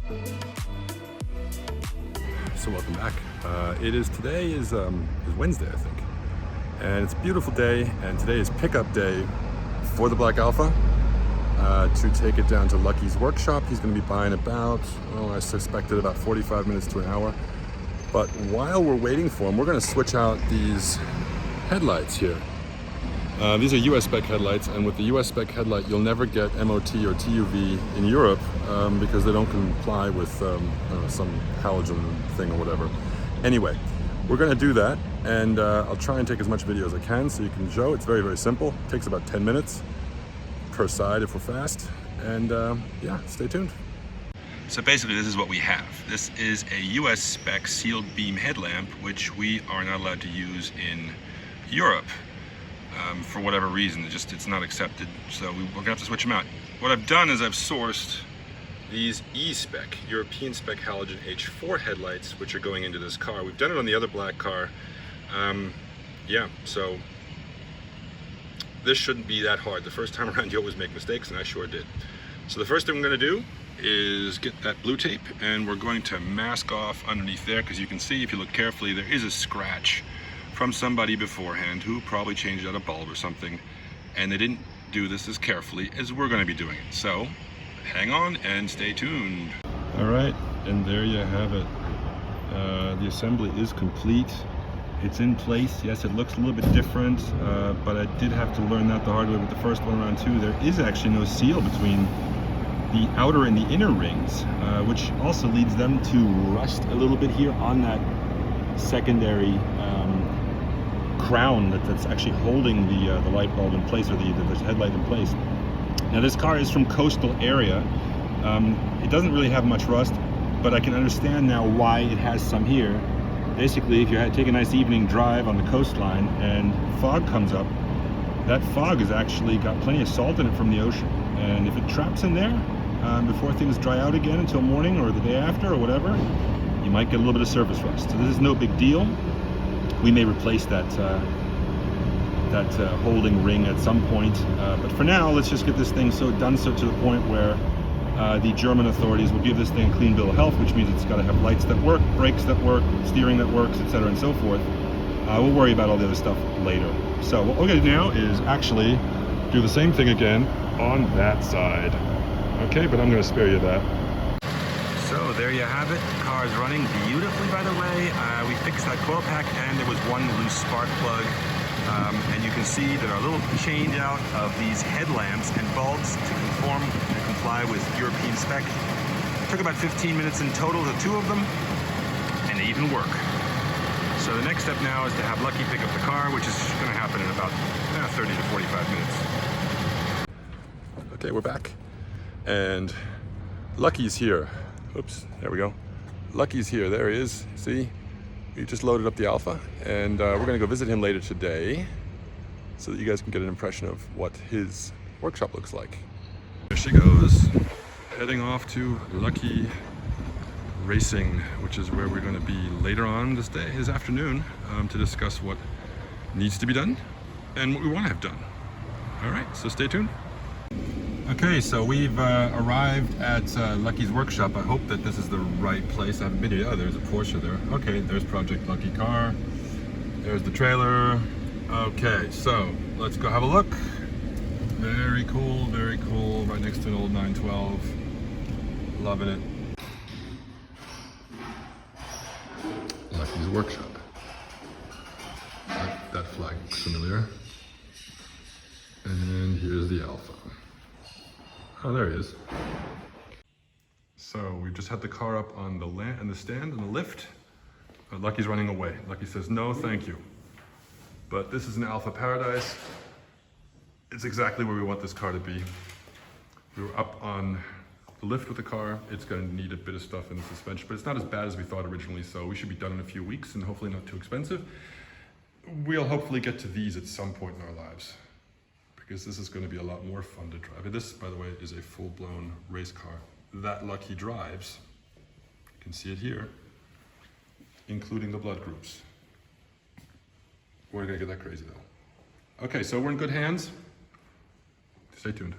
So welcome back. Today is Wednesday, I think, and it's a beautiful day. And today is pickup day for the Black Alpha to take it down to Lucky's workshop. He's going to be buying about, I suspected about 45 minutes to an hour. But while we're waiting for him, we're going to switch out these headlights here. These are US spec headlights, and with the US spec headlight, you'll never get MOT or TUV in Europe because they don't comply with some halogen thing or whatever. Anyway, we're going to do that, and I'll try and take as much video as I can so you can show. It's very, very simple. It takes about 10 minutes per side if we're fast, and yeah, stay tuned. So basically this is what we have. This is a US spec sealed beam headlamp, which we are not allowed to use in Europe. For whatever reason, it's not accepted, so we're gonna have to switch them out. What I've done is I've sourced these E-spec, European spec halogen H4 headlights, which are going into this car. We've done it on the other black car. Yeah, so this shouldn't be that hard. The first time around you always make mistakes, and I sure did. So the first thing we're gonna do is get that blue tape, and we're going to mask off underneath there, because you can see, if you look carefully, there is a scratch from somebody beforehand who probably changed out a bulb or something, and they didn't do this as carefully as we're going to be doing it. So hang on and stay tuned. All right, and there you have it. The assembly is complete. It's in place. Yes, it looks a little bit different, but I did have to learn that the hard way with the first one around too. There is actually no seal between the outer and the inner rings, which also leads them to rust a little bit here on that secondary crown that's actually holding the light bulb in place, or the headlight in place. Now this car is from coastal area. It doesn't really have much rust, but I can understand now why it has some here. Basically, if you take a nice evening drive on the coastline and fog comes up, that fog has actually got plenty of salt in it from the ocean, and if it traps in there before things dry out again until morning or the day after or whatever, you might get a little bit of surface rust. So this is no big deal. We may replace that holding ring at some point, but for now, let's just get this thing to the point where the German authorities will give this thing a clean bill of health, which means it's got to have lights that work, brakes that work, steering that works, etc., and so forth. We'll worry about all the other stuff later. So what we're going to do now is actually do the same thing again on that side. Okay, but I'm going to spare you that. So there you have it. The car is running beautifully, by the way. We fixed that coil pack, and there was one loose spark plug. And you can see that our little change out of these headlamps and bulbs to conform and comply with European spec took about 15 minutes in total, the two of them, and they even work. So the next step now is to have Lucky pick up the car, which is going to happen in about 30 to 45 minutes. Okay, we're back, and Lucky's here. Oops, there we go. Lucky's here, there he is, see? We just loaded up the Alpha, and we're gonna go visit him later today so that you guys can get an impression of what his workshop looks like. There she goes, heading off to Lucky Racing, which is where we're gonna be later on this afternoon, to discuss what needs to be done and what we wanna have done. All right, so stay tuned. Okay, so we've arrived at Lucky's workshop. I hope that this is the right place. I haven't been here. Oh, there's a Porsche there. Okay, there's Project Lucky car. There's the trailer. Okay, so let's go have a look. Very cool, very cool. Right next to an old 912. Loving it. Lucky's workshop. That flag looks familiar. And here's the Alpha. Oh, there he is. So we've just had the car up on the stand and the lift. Lucky's running away. Lucky says, no, thank you. But this is an Alpha paradise. It's exactly where we want this car to be. We were up on the lift with the car. It's going to need a bit of stuff in the suspension, but it's not as bad as we thought originally, so we should be done in a few weeks and hopefully not too expensive. We'll hopefully get to these at some point in our lives, because this is going to be a lot more fun to drive. This, by the way, is a full-blown race car that Lucky drives. You can see it here, including the blood groups. We're going to get that crazy, though. Okay, so we're in good hands. Stay tuned.